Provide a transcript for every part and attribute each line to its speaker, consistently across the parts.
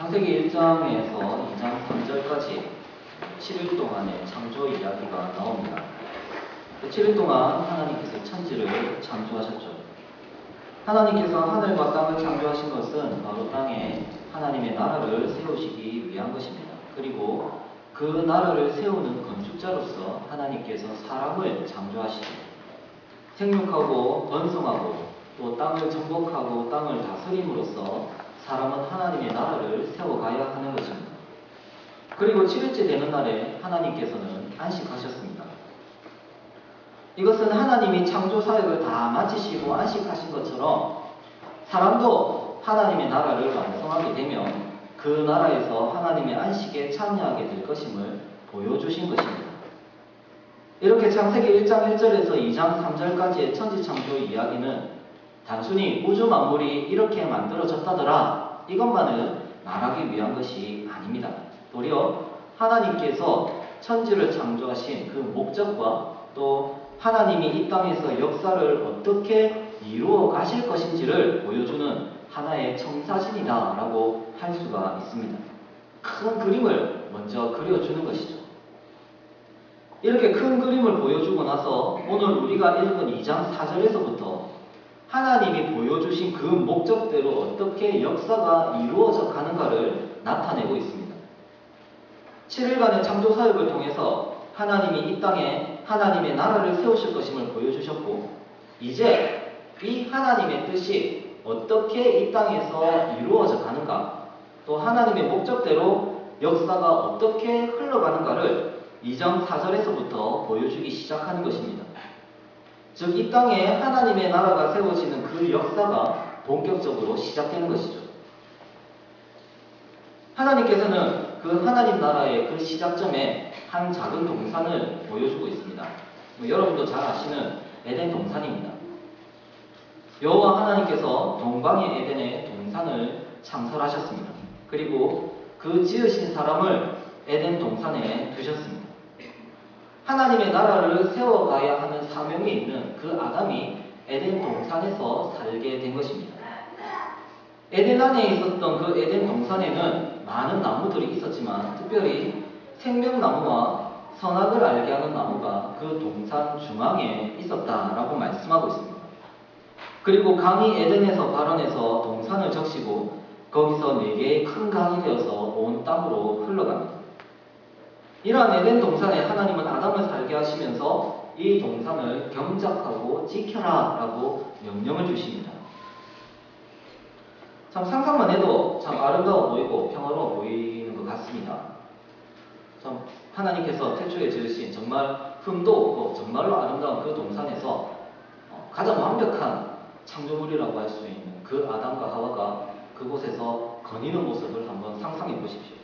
Speaker 1: 창세기 1장에서 2장 3절까지 7일 동안의 창조 이야기가 나옵니다. 7일 동안 하나님께서 천지를 창조하셨죠. 하나님께서 하늘과 땅을 창조하신 것은 바로 땅에 하나님의 나라를 세우시기 위한 것입니다. 그리고 그 나라를 세우는 건축자로서 하나님께서 사람을 창조하시죠. 생육하고 번성하고 또 땅을 정복하고 땅을 다스림으로써 사람은 하나님의 나라를 세워가야 하는 것입니다. 그리고 7일째 되는 날에 하나님께서는 안식하셨습니다. 이것은 하나님이 창조 사역을 다 마치시고 안식하신 것처럼 사람도 하나님의 나라를 완성하게 되면 그 나라에서 하나님의 안식에 참여하게 될 것임을 보여주신 것입니다. 이렇게 창세기 1장 1절에서 2장 3절까지의 천지창조 이야기는 단순히 우주 만물이 이렇게 만들어졌다더라 이것만을 말하기 위한 것이 아닙니다. 도리어 하나님께서 천지를 창조하신 그 목적과 또 하나님이 이 땅에서 역사를 어떻게 이루어 가실 것인지를 보여주는 하나의 청사진이다 라고 할 수가 있습니다. 큰 그림을 먼저 그려주는 것이죠. 이렇게 큰 그림을 보여주고 나서 오늘 우리가 읽은 2장 4절에서부터 하나님이 보여주신 그 목적대로 어떻게 역사가 이루어져 가는가를 나타내고 있습니다. 7일간의 창조 사역을 통해서 하나님이 이 땅에 하나님의 나라를 세우실 것임을 보여주셨고, 이제 이 하나님의 뜻이 어떻게 이 땅에서 이루어져 가는가, 또 하나님의 목적대로 역사가 어떻게 흘러가는가를 2장 4절에서부터 보여주기 시작하는 것입니다. 즉, 이 땅에 하나님의 나라가 세워지는 그 역사가 본격적으로 시작되는 것이죠. 하나님께서는 그 하나님 나라의 그 시작점에 한 작은 동산을 보여주고 있습니다. 여러분도 잘 아시는 에덴 동산입니다. 여호와 하나님께서 동방의 에덴에 동산을 창설하셨습니다. 그리고 그 지으신 사람을 에덴 동산에 두셨습니다. 하나님의 나라를 세워가야 하는 사명이 있는 그 아담이 에덴 동산에서 살게 된 것입니다. 에덴 안에 있었던 그 에덴 동산에는 많은 나무들이 있었지만 특별히 생명나무와 선악을 알게 하는 나무가 그 동산 중앙에 있었다라고 말씀하고 있습니다. 그리고 강이 에덴에서 발원해서 동산을 적시고 거기서 4개의 큰 강이 되어서 온 땅으로 흘러갑니다. 이러한 에덴 동산에 하나님은 아담을 살게 하시면서 이 동산을 경작하고 지켜라 라고 명령을 주십니다. 참 상상만 해도 참 아름다워 보이고 평화로워 보이는 것 같습니다. 참 하나님께서 태초에 지으신 정말 흠도 없고 정말로 아름다운 그 동산에서 가장 완벽한 창조물이라고 할 수 있는 그 아담과 하와가 그곳에서 거니는 모습을 한번 상상해 보십시오.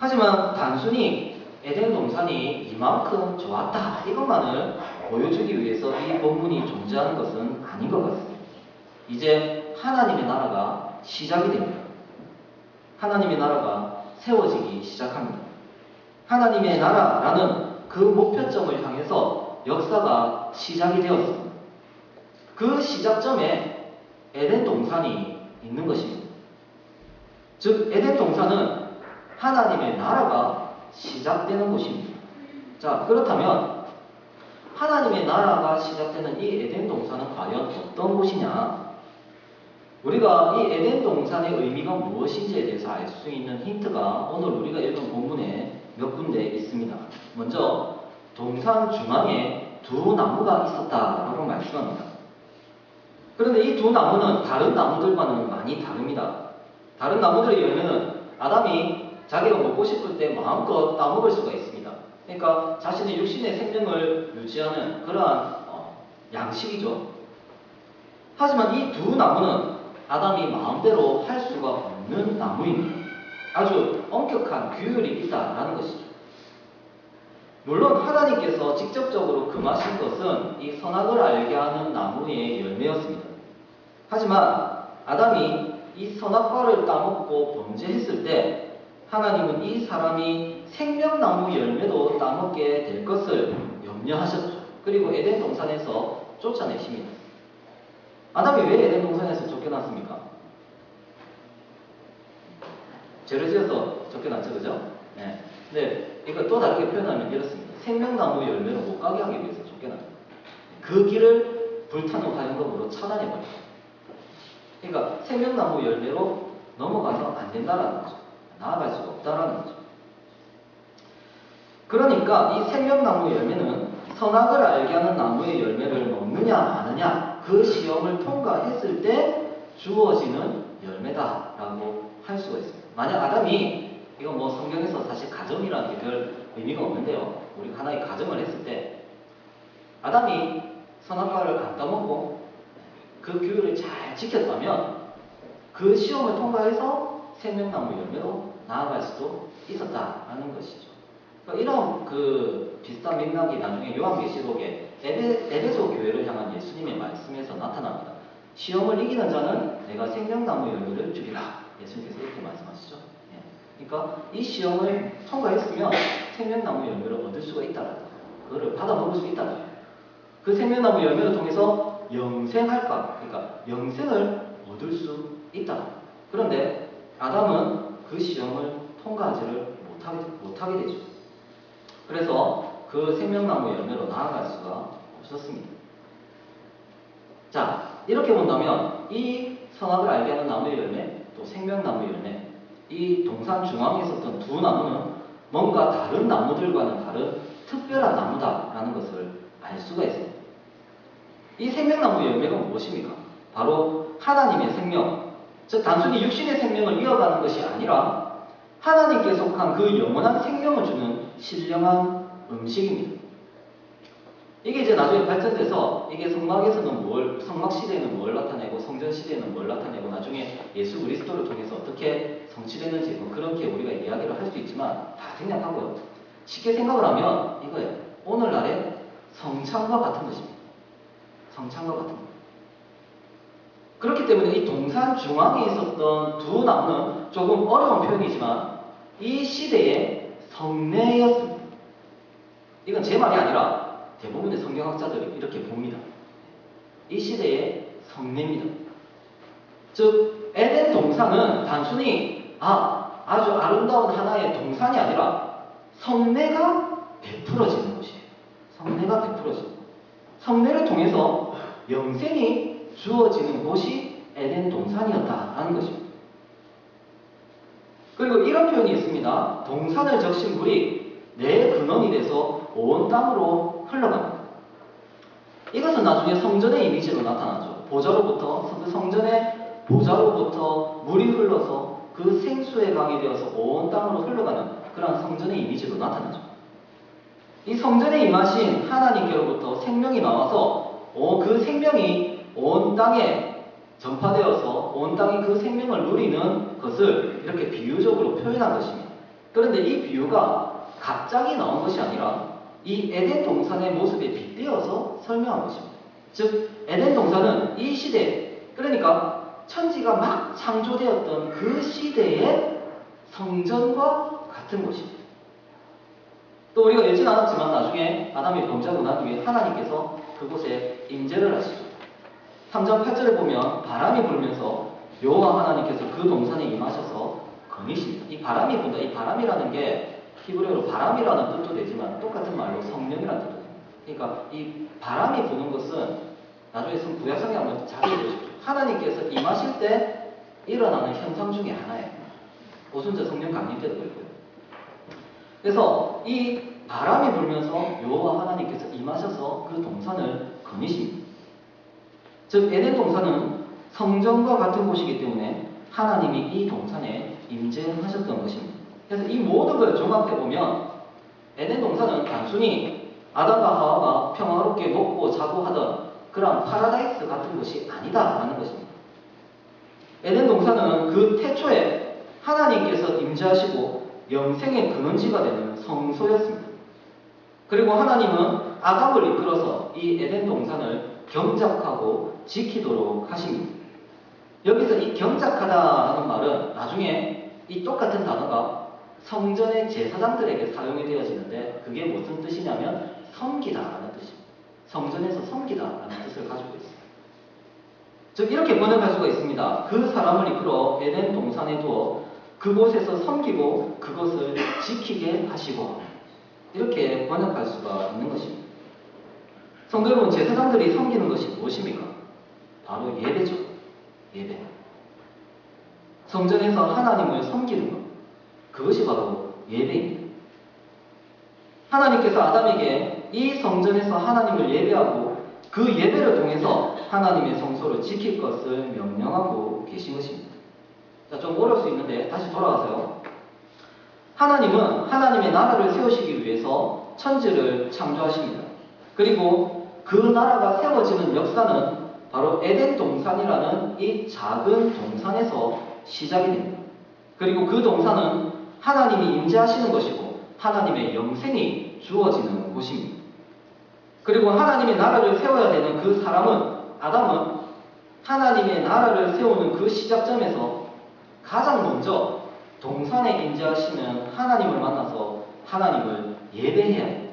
Speaker 1: 하지만 단순히 에덴 동산이 이만큼 좋았다 이것만을 보여주기 위해서 이 본문이 존재하는 것은 아닌 것 같습니다. 이제 하나님의 나라가 시작이 됩니다. 하나님의 나라가 세워지기 시작합니다. 하나님의 나라라는 그 목표점을 향해서 역사가 시작이 되었습니다. 그 시작점에 에덴 동산이 있는 것입니다. 즉 에덴 동산은 하나님의 나라가 시작되는 곳입니다. 자, 그렇다면 하나님의 나라가 시작되는 이 에덴 동산은 과연 어떤 곳이냐? 우리가 이 에덴 동산의 의미가 무엇인지에 대해서 알 수 있는 힌트가 오늘 우리가 읽은 본문에 몇 군데 있습니다. 먼저 동산 중앙에 2 나무가 있었다라고 말씀합니다. 그런데 이 2 나무는 다른 나무들과는 많이 다릅니다. 다른 나무들의 열매는 아담이 자기가 먹고 싶을 때 마음껏 따먹을 수가 있습니다. 그러니까 자신의 육신의 생명을 유지하는 그러한 양식이죠. 하지만 이 2 나무는 아담이 마음대로 할 수가 없는 나무입니다. 아주 엄격한 규율이 있다라는 것이죠. 물론 하나님께서 직접적으로 금하신 것은 이 선악을 알게 하는 나무의 열매였습니다. 하지만 아담이 이 선악과를 따먹고 범죄했을 때 하나님은 이 사람이 생명나무 열매도 따먹게 될 것을 염려하셨죠. 그리고 에덴 동산에서 쫓아내십니다. 아담이 왜 에덴 동산에서 쫓겨났습니까? 죄를 지어서 쫓겨났죠, 그죠? 네. 근데 이거 또 다르게 표현하면 이렇습니다. 생명나무 열매로 못 가게 하기 위해서 쫓겨납니다. 그 길을 불타는 화염검으로 차단해버려요. 그러니까 생명나무 열매로 넘어가서 안 된다라는 거죠. 나아갈 수가 없다라는 거죠. 그러니까 이 생명나무 열매는 선악을 알게 하는 나무의 열매를 먹느냐 마느냐 그 시험을 통과했을 때 주어지는 열매다라고 할 수가 있습니다. 만약 아담이 이건 뭐 성경에서 사실 가정이라는 게 별 의미가 없는데요. 우리가 하나의 가정을 했을 때 아담이 선악과를 안 따먹고 그 규율을 잘 지켰다면 그 시험을 통과해서 생명나무 열매로 나아갈 수도 있었다라는 것이죠. 그러니까 이런 그 비슷한 맥락이 나중에 요한계시록에 에베소 교회를 향한 예수님의 말씀에서 나타납니다. 시험을 이기는 자는 내가 생명나무 열매를 주리라. 예수님께서 이렇게 말씀하시죠. 예. 그러니까 이 시험을 통과했으면 생명나무 열매를 얻을 수가 있다는 거예요. 그거를 받아먹을 수 있다는 거예요. 그 생명나무 열매를 통해서 영생할까? 그러니까 영생을 얻을 수 있다. 그런데 아담은 그 시험을 통과하지를 못하게 되죠. 그래서 그 생명나무 열매로 나아갈 수가 없었습니다. 자, 이렇게 본다면 이 선악을 알게 하는 나무의 열매, 또 생명나무 열매, 이 동산 중앙에 있었던 두 나무는 뭔가 다른 나무들과는 다른 특별한 나무다라는 것을 알 수가 있습니다. 이 생명나무 열매가 무엇입니까? 바로 하나님의 생명, 즉 단순히 육신의 생명을 이어가는 것이 아니라 하나님께 속한 그 영원한 생명을 주는 신령한 음식입니다. 이게 이제 나중에 발전돼서 이게 성막 시대에는 뭘 나타내고 성전 시대에는 뭘 나타내고 나중에 예수 그리스도를 통해서 어떻게 성취되는지 뭐 그렇게 우리가 이야기를 할 수 있지만 다 생략하고요. 쉽게 생각을 하면 이거예요. 오늘날의 성찬과 같은 것입니다. 성찬과 같은 것. 그렇기 때문에 이 동산 중앙에 있었던 두 나무는 조금 어려운 표현이지만 이 시대의 성례였습니다. 이건 제 말이 아니라 대부분의 성경학자들이 이렇게 봅니다. 이 시대의 성례입니다. 즉 에덴 동산은 단순히 아주 아름다운 하나의 동산이 아니라 성례가 베풀어지는 곳이에요. 성례가 베풀어지는 곳. 성례를 통해서 영생이 주어지는 곳이 에덴 동산이었다라는 것입니다. 그리고 이런 표현이 있습니다. 동산을 적신 물이 내 근원이 돼서 온 땅으로 흘러갑니다. 이것은 나중에 성전의 이미지로 나타나죠. 성전의 보좌로부터 물이 흘러서 그 생수의 강이 되어서 온 땅으로 흘러가는 그런 성전의 이미지로 나타나죠. 이 성전에 임하신 하나님께로부터 생명이 나와서 그 생명이 온 땅에 전파되어서 온 땅이 그 생명을 누리는 것을 이렇게 비유적으로 표현한 것입니다. 그런데 이 비유가 갑자기 나온 것이 아니라 이 에덴 동산의 모습에 빗대어서 설명한 것입니다. 즉 에덴 동산은 이 시대, 그러니까 천지가 막 창조되었던 그 시대의 성전과 같은 곳입니다. 또 우리가 읽진 않았지만 나중에 아담이 범죄하고 난 뒤에 하나님께서 그곳에 임재를 하시죠. 3장 8절에 보면 바람이 불면서 여호와 하나님께서 그 동산에 임하셔서 거니십니다. 이 바람이 분다. 이 바람이라는 게 히브리어로 바람이라는 뜻도 되지만 똑같은 말로 성령이라는 뜻도 됩니다. 그러니까 이 바람이 부는 것은 나중에 구약성에 한번 자세히 보십시오. 하나님께서 임하실 때 일어나는 현상 중에 하나예요. 오순절 성령 강림 때도 그렇고요. 그래서 이 바람이 불면서 여호와 하나님께서 임하셔서 그 동산을 거니십니다. 즉 에덴 동산은 성전과 같은 곳이기 때문에 하나님이 이 동산에 임재하셨던 것입니다. 그래서 이 모든 걸 종합해보면 에덴 동산은 단순히 아담과 하와가 평화롭게 먹고 자고 하던 그런 파라다이스 같은 곳이 아니다라는 것입니다. 에덴 동산은 그 태초에 하나님께서 임재하시고 영생의 근원지가 되는 성소였습니다. 그리고 하나님은 아담을 이끌어서 이 에덴 동산을 경작하고 지키도록 하십니다. 여기서 이 경작하다라는 말은 나중에 이 똑같은 단어가 성전의 제사장들에게 사용이 되어지는데 그게 무슨 뜻이냐면 섬기다라는 뜻입니다. 성전에서 섬기다라는 뜻을 가지고 있습니다. 즉 이렇게 번역할 수가 있습니다. 그 사람을 이끌어 에덴 동산에 두어 그곳에서 섬기고 그것을 지키게 하시고, 이렇게 번역할 수가 있는 것입니다. 성도 여러분, 제사장들이 섬기는 것이 무엇입니까? 바로 예배죠. 예배. 성전에서 하나님을 섬기는 것, 그것이 바로 예배입니다. 하나님께서 아담에게 이 성전에서 하나님을 예배하고 그 예배를 통해서 하나님의 성소를 지킬 것을 명령하고 계신 것입니다. 자, 좀 어려울 수 있는데 다시 돌아가세요. 하나님은 하나님의 나라를 세우시기 위해서 천지를 창조하십니다. 그리고 그 나라가 세워지는 역사는 바로 에덴 동산이라는 이 작은 동산에서 시작이 됩니다. 그리고 그 동산은 하나님이 임재하시는 것이고 하나님의 영생이 주어지는 곳입니다. 그리고 하나님의 나라를 세워야 되는 그 사람은, 아담은 하나님의 나라를 세우는 그 시작점에서 가장 먼저 동산에 임재하시는 하나님을 만나서 하나님을 예배해야 해요.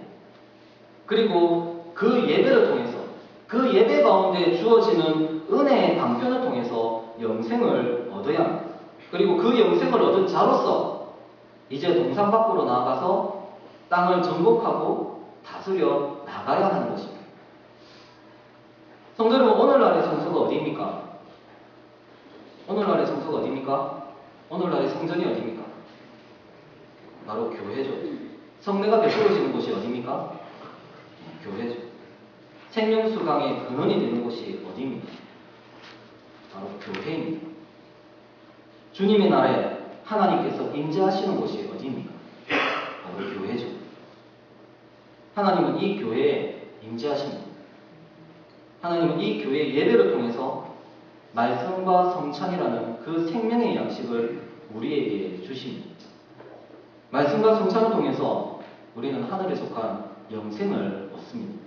Speaker 1: 그리고 그 예배를 통해서, 그 예배 가운데 주어지는 은혜의 방편을 통해서 영생을 얻어야 합니다. 그리고 그 영생을 얻은 자로서 이제 동산 밖으로 나아가서 땅을 정복하고 다스려 나가야 하는 것입니다. 성도 여러분, 오늘날의 성소가 어디입니까? 오늘날의 성소가 어디입니까? 오늘날의 성전이 어디입니까? 바로 교회죠. 성례가 베풀어지는 곳이 어디입니까? 교회죠. 생명수강의 근원이 되는 곳이 어디입니까? 바로 교회입니다. 주님의 나라에 하나님께서 임재하시는 곳이 어디입니까? 바로 교회죠. 하나님은 이 교회에 임재하십니다. 하나님은 이 교회의 예배를 통해서 말씀과 성찬이라는 그 생명의 양식을 우리에게 주십니다. 말씀과 성찬을 통해서 우리는 하늘에 속한 영생을 얻습니다.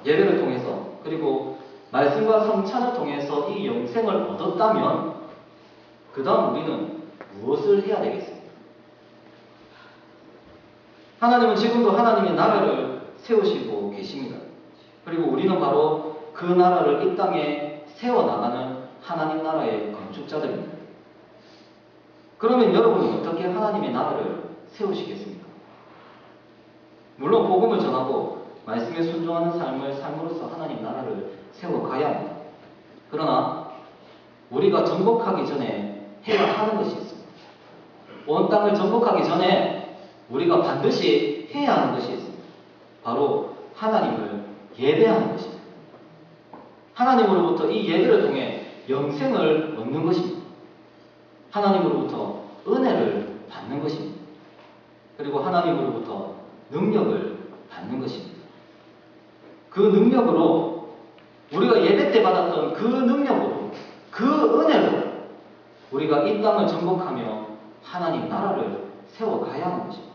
Speaker 1: 예배를 통해서, 그리고 말씀과 성찬을 통해서 이 영생을 얻었다면 그 다음 우리는 무엇을 해야 되겠습니까? 하나님은 지금도 하나님의 나라를 세우시고 계십니다. 그리고 우리는 바로 그 나라를 이 땅에 세워나가는 하나님 나라의 건축자들입니다. 그러면 여러분은 어떻게 하나님의 나라를 세우시겠습니까? 물론 복음을 전하고 말씀에 순종하는 삶을 삶으로써 하나님 나라를 세워가야 합니다. 그러나 우리가 정복하기 전에 해야 하는 것이 있습니다. 온 땅을 정복하기 전에 우리가 반드시 해야 하는 것이 있습니다. 바로 하나님을 예배하는 것입니다. 하나님으로부터 이 예배를 통해 영생을 얻는 것입니다. 하나님으로부터 은혜를 받는 것입니다. 그리고 하나님으로부터 능력을 받는 것입니다. 그 능력으로, 우리가 예배 때 받았던 그 능력으로, 그 은혜로 우리가 이 땅을 정복하며 하나님 나라를 세워가야 하는 것입니다.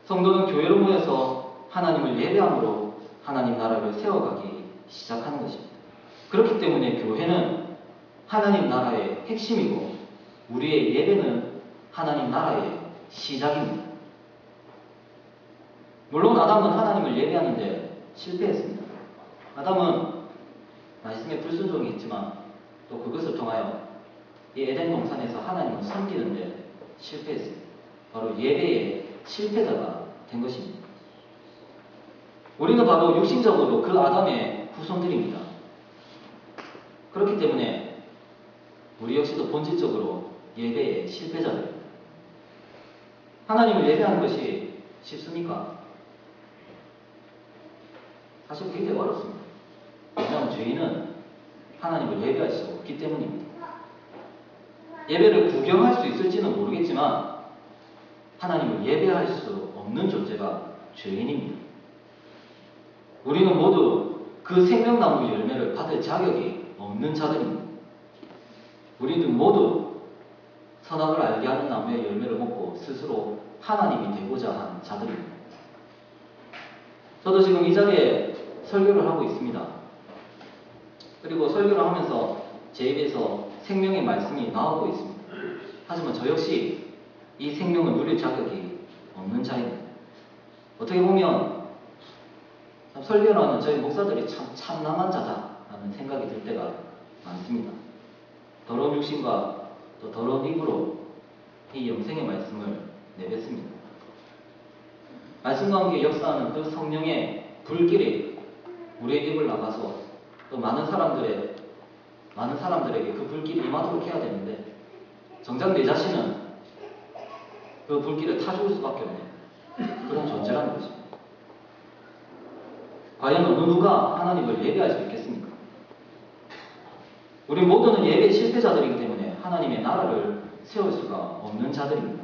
Speaker 1: 성도는 교회로 모여서 하나님을 예배함으로 하나님 나라를 세워가기 시작하는 것입니다. 그렇기 때문에 교회는 하나님 나라의 핵심이고 우리의 예배는 하나님 나라의 시작입니다. 물론 아담은 하나님을 예배하는데 실패했습니다. 아담은 말씀에 불순종이 있지만 또 그것을 통하여 이 에덴 동산에서 하나님을 섬기는데 실패했습니다. 바로 예배의 실패자가 된 것입니다. 우리는 바로 육신적으로 그 아담의 후손들입니다. 그렇기 때문에 우리 역시도 본질적으로 예배의 실패자들입니다. 하나님을 예배하는 것이 쉽습니까? 사실 굉장히 어렵습니다. 왜냐하면 죄인은 하나님을 예배할 수 없기 때문입니다. 예배를 구경할 수 있을지는 모르겠지만 하나님을 예배할 수 없는 존재가 죄인입니다. 우리는 모두 그 생명나무 열매를 받을 자격이 없는 자들입니다. 우리는 모두 선악을 알게 하는 나무의 열매를 먹고 스스로 하나님이 되고자 하는 자들입니다. 저도 지금 이 자리에 설교를 하고 있습니다. 그리고 설교를 하면서 제 입에서 생명의 말씀이 나오고 있습니다. 하지만 저 역시 이 생명을 누릴 자격이 없는 자입니다. 어떻게 보면 설교를 하는 저희 목사들이 참 참남한 자다라는 생각이 들 때가 많습니다. 더러운 육신과 또 더러운 입으로 이 영생의 말씀을 내뱉습니다. 말씀과 함께 역사하는 그 성령의 불길이 우리의 입을 나가서 또 많은 사람들에게 그 불길이 임하도록 해야 되는데, 정작 내 자신은 그 불길에 타 죽을 수밖에 없는 그런 존재라는 것입니다. 과연 어느 누가 하나님을 예배할 수 있겠습니까? 우리 모두는 예배 실패자들이기 때문에 하나님의 나라를 세울 수가 없는 자들입니다.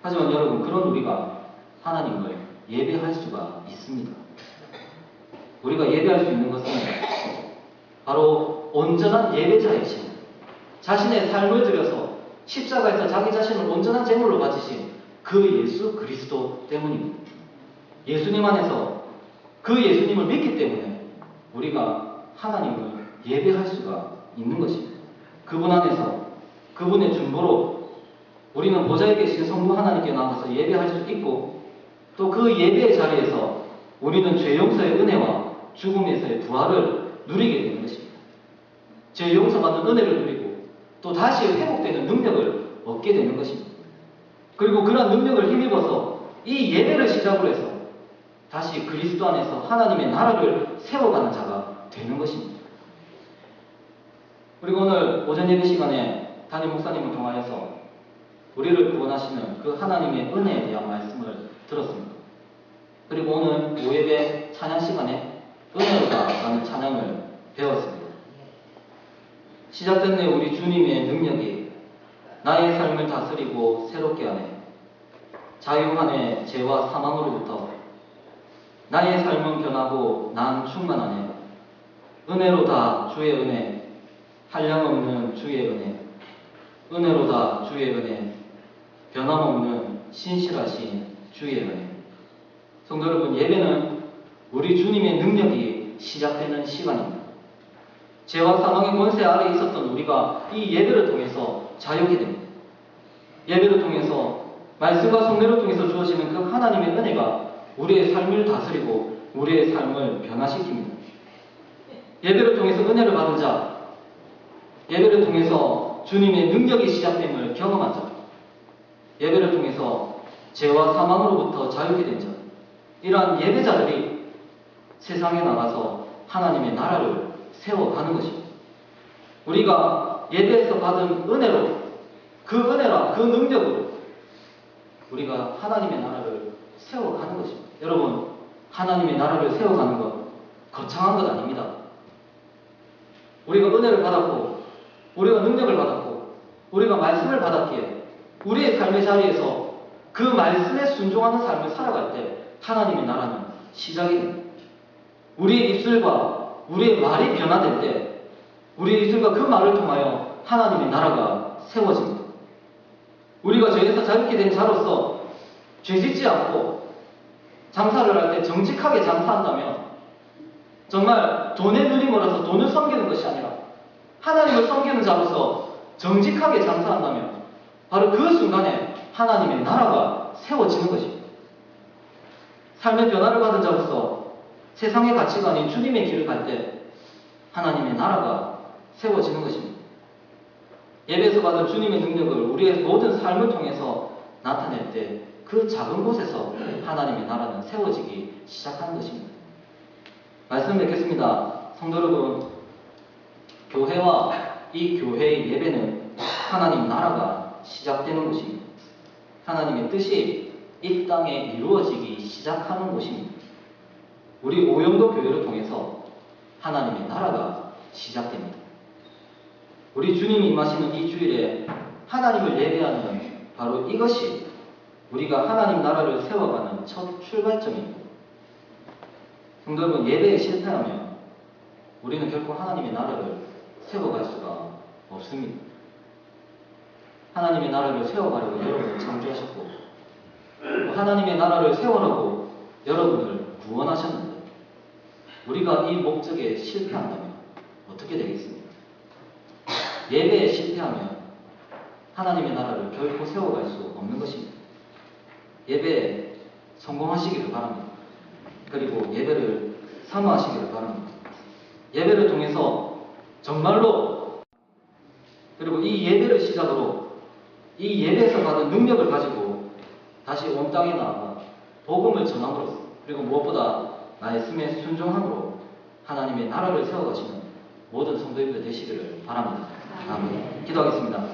Speaker 1: 하지만 여러분, 그런 우리가 하나님을 예배할 수가 있습니다. 우리가 예배할 수 있는 것은 바로 온전한 예배자이신, 자신의 삶을 들여서 십자가에서 자기 자신을 온전한 제물로 바치신 그 예수 그리스도 때문입니다. 예수님 안에서 그 예수님을 믿기 때문에 우리가 하나님을 예배할 수가 있는 것입니다. 그분 안에서 그분의 중보로 우리는 보좌에 계신 성부 하나님께 나가서 예배할 수 있고, 또 그 예배의 자리에서 우리는 죄 용서의 은혜와 죽음에서의 부활을 누리게 되는 것입니다. 죄 용서받는 은혜를 누리고 또 다시 회복되는 능력을 얻게 되는 것입니다. 그리고 그러한 능력을 힘입어서 이 예배를 시작으로 해서 다시 그리스도 안에서 하나님의 나라를 세워가는 자가 되는 것입니다. 그리고 오늘 오전 예배 시간에 담임 목사님을 통하여서 우리를 구원하시는 그 하나님의 은혜에 대한 말씀을 들었습니다. 그리고 오늘 오예배 찬양 시간에 은혜로다라는 찬양을 배웠습니다. 시작됐네 우리 주님의 능력이 나의 삶을 다스리고 새롭게 하네. 자유하네 죄와 사망으로부터 나의 삶은 변하고 난 충만하네. 은혜로다 주의 은혜 한량없는 주의 은혜 은혜로다 주의 은혜 변함없는 신실하신 주의 은혜. 성도 여러분, 예배는 우리 주님의 능력이 시작되는 시간입니다. 죄와 사망의 권세 아래 있었던 우리가 이 예배를 통해서 자유하게 됩니다. 예배를 통해서 말씀과 성례를 통해서 주어지는 그 하나님의 은혜가 우리의 삶을 다스리고 우리의 삶을 변화시킵니다. 예배를 통해서 은혜를 받은 자, 예배를 통해서 주님의 능력이 시작됨을 경험한 자, 예배를 통해서 죄와 사망으로부터 자유하게 된 자, 이러한 예배자들이 세상에 나가서 하나님의 나라를 세워가는 것입니다. 우리가 예배에서 받은 은혜로, 그 은혜라 그 능력으로 우리가 하나님의 나라를 세워가는 것입니다. 여러분, 하나님의 나라를 세워가는 것 거창한 것 아닙니다. 우리가 은혜를 받았고 우리가 능력을 받았고 우리가 말씀을 받았기에 우리의 삶의 자리에서 그 말씀에 순종하는 삶을 살아갈 때 하나님의 나라는 시작이 됩니다. 우리의 입술과 우리의 말이 변화될 때 우리의 입술과 그 말을 통하여 하나님의 나라가 세워집니다. 우리가 죄에서 자유케 된 자로서 죄짓지 않고 장사를 할 때 정직하게 장사한다면 정말 돈의 눈이 멀어서 돈을 섬기는 것이 아니라 하나님을 섬기는 자로서 정직하게 장사한다면 바로 그 순간에 하나님의 나라가 세워지는 것입니다. 삶의 변화를 받은 자로서 세상의 가치관이 주님의 길을 갈 때 하나님의 나라가 세워지는 것입니다. 예배에서 받은 주님의 능력을 우리의 모든 삶을 통해서 나타낼 때 그 작은 곳에서 하나님의 나라는 세워지기 시작하는 것입니다. 말씀 뵙겠습니다. 성도 여러분, 교회와 이 교회의 예배는 하나님 나라가 시작되는 곳입니다. 하나님의 뜻이 이 땅에 이루어지기 시작하는 곳입니다. 우리 오영도 교회를 통해서 하나님의 나라가 시작됩니다. 우리 주님이 임하시는 이 주일에 하나님을 예배하는 바로 이것이 우리가 하나님 나라를 세워가는 첫 출발점입니다. 성도 여러분, 예배에 실패하면 우리는 결코 하나님의 나라를 세워갈 수가 없습니다. 하나님의 나라를 세워가려고 여러분을 창조하셨고 하나님의 나라를 세우라고 여러분을 구원하셨는데 우리가 이 목적에 실패한다면 어떻게 되겠습니까? 예배에 실패하면 하나님의 나라를 결코 세워갈 수 없는 것입니다. 예배에 성공하시기를 바랍니다. 그리고 예배를 사모하시기를 바랍니다. 예배를 통해서 정말로 그리고 이 예배를 시작으로 이 예배에서 받은 능력을 가지고 다시 온 땅에나 복음을 전함으로써 그리고 무엇보다 말씀에 순종함으로 하나님의 나라를 세워가시는 모든 성도님들 되시기를 바랍니다. 아멘. 기도하겠습니다.